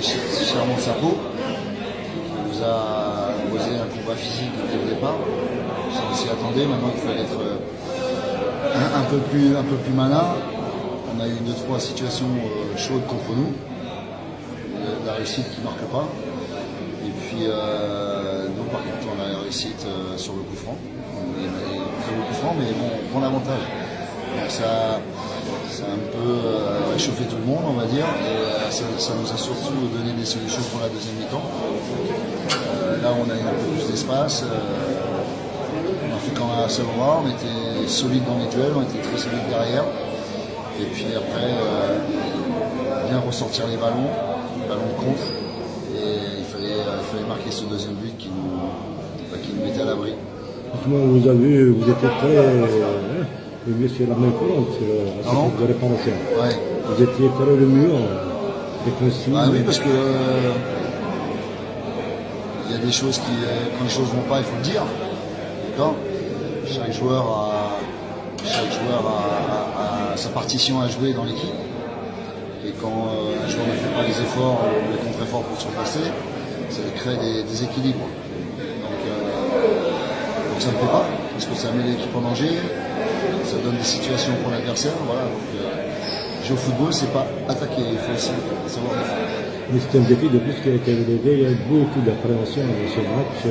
chèrement sa peau. Il nous a posé un combat physique dès le départ. On s'y attendait, maintenant il fallait être un peu plus malin. On a eu 2-3 situations chaudes contre nous. La réussite qui ne marque pas. Et puis, nous par contre, on a la réussite sur le coup franc. On est très au coup franc, mais bon, on prend l'avantage. Donc ça a un peu réchauffé tout le monde, on va dire. Et ça nous a surtout donné des solutions pour la deuxième mi-temps. Là, on a eu un peu plus d'espace. On a fait quand même assez droit. On était solide dans les duels, on était très solide derrière. Et puis après, bien ressortir les ballons de contre. Et il fallait marquer ce deuxième but qui nous mettait à l'abri. Vous avez vu, vous étiez très sur la main courante à cette de réparation. Ouais. Vous étiez très le mieux défensif. Ah oui, parce que il y a des choses qui, quand les choses ne vont pas, il faut le dire. D'accord. Chaque joueur a sa partition à jouer dans l'équipe. Et quand un joueur ne fait pas les efforts, les contre-efforts pour surpasser, ça crée des déséquilibres. Donc ça ne fait pas, parce que ça met l'équipe en danger, ça donne des situations pour l'adversaire. Voilà, donc jouer au football, c'est pas attaquer, il faut aussi savoir défendre. Mais c'est un défi de plus qui a été relevé, il y a beaucoup d'appréhension dans ce match.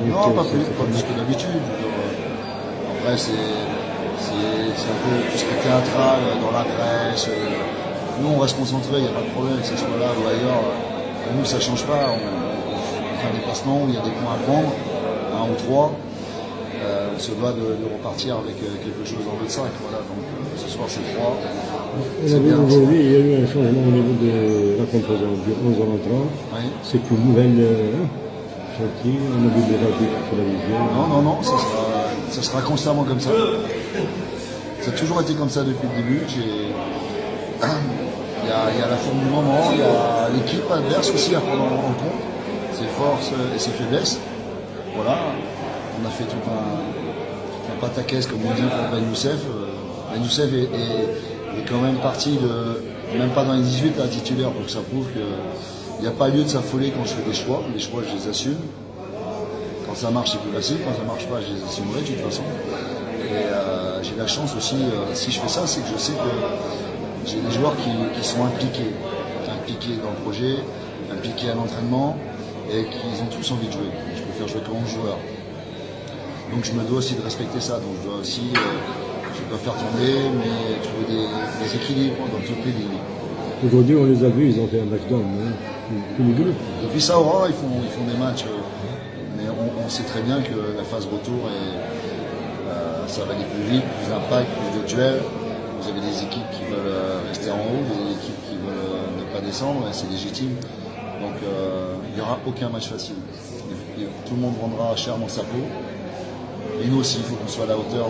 Non, pas plus que d'habitude. Après, c'est un peu tout ce qui est théâtral dans la presse. Nous, on reste concentrés, il n'y a pas de problème, que ce soit là ou ailleurs. Pour nous, ça ne change pas. On fait un déplacement où il y a des points à prendre, 1 ou 3. On se doit de repartir avec quelque chose dans le sac. Voilà. Donc, ce soir, c'est 3. Aujourd'hui, il y a eu un changement au niveau de la composante du 11 en entrant. Oui. C'est une nouvelle chantier, on a vu des radios sur la vision. Non, ça sera constamment comme ça. Ça a toujours été comme ça depuis le début. Il y a la forme du moment, il y a l'équipe adverse aussi à prendre en compte, ses forces et ses faiblesses. Voilà, on a fait tout un pataquès, comme on dit, pour Ben Youssef. Ben Youssef est quand même parti même pas dans les 18 à titulaire, donc ça prouve qu'il n'y a pas lieu de s'affoler quand je fais des choix. Les choix, je les assume. Quand ça marche, c'est plus facile. Quand ça marche pas, je les assumerai de toute façon. Et j'ai la chance aussi, si je fais ça, c'est que je sais que j'ai des joueurs qui sont impliqués dans le projet, impliqués à l'entraînement et qui ont tous envie de jouer. Je peux faire jouer que 11 joueurs. Donc je me dois aussi de respecter ça. Donc je dois aussi faire tomber, mais trouver des équilibres dans toutes les lignes. Aujourd'hui, on les a vus, ils ont fait un match d'homme. Tous les groupes. Depuis Saoura, ils font des matchs, mais on sait très bien que la phase retour, ça va aller plus vite, plus d'impact, plus de duels. Vous avez des équipes qui veulent rester en haut, des équipes qui veulent ne pas descendre, et c'est légitime. Donc il n'y aura aucun match facile. Et tout le monde rendra chèrement sa peau. Et nous aussi, il faut qu'on soit à la hauteur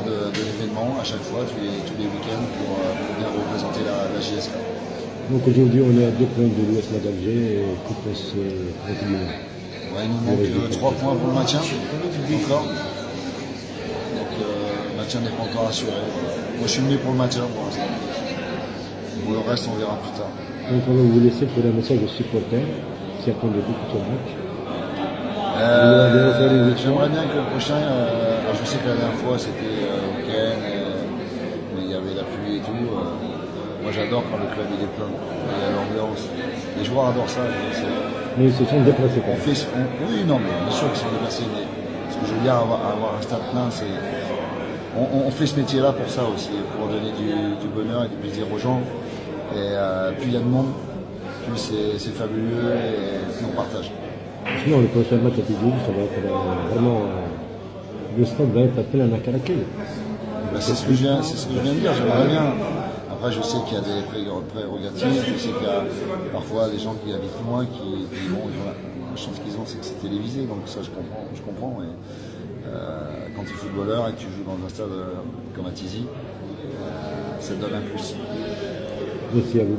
de l'événement à chaque fois, tous les week-ends, pour bien représenter la JSK. Donc aujourd'hui, on est à 2 points de l'Ouest d'Alger et tout peut se continuer. Ouais, il nous manque 3 points pour le maintien, encore. Donc le maintien n'est pas encore assuré. Moi je suis venu pour le maintien pour l'instant. Pour le reste, on verra plus tard. Donc on va vous laisser pour un message aux supporters qui attendent beaucoup ce match. J'aimerais bien que le prochain, alors je sais que la dernière fois c'était week-end, mais il y avait la pluie et tout. Moi j'adore quand le club il est plein, il y a l'ambiance. Les joueurs adorent ça. Mais ils se sont déplacés quand même. Oui, non, mais bien sûr qu'ils sont déplacés, mais ce que je veux dire, avoir un stade plein, c'est. On fait ce métier-là pour ça aussi, pour donner du bonheur et du plaisir aux gens. Et plus il y a de monde, plus c'est fabuleux et plus on partage. Sinon, le prochain match à Tidjou, ça va être vraiment. Le stade va être plein à Caraquet. C'est ce que je viens de dire, j'aimerais bien. Après, je sais qu'il y a des prérogatives, je sais qu'il y a parfois des gens qui habitent loin qui bon, la chance qu'ils ont, c'est que c'est télévisé, donc ça je comprends. Et, quand tu es footballeur et que tu joues dans un stade comme à Tizi, ça te donne un plus. Merci à vous.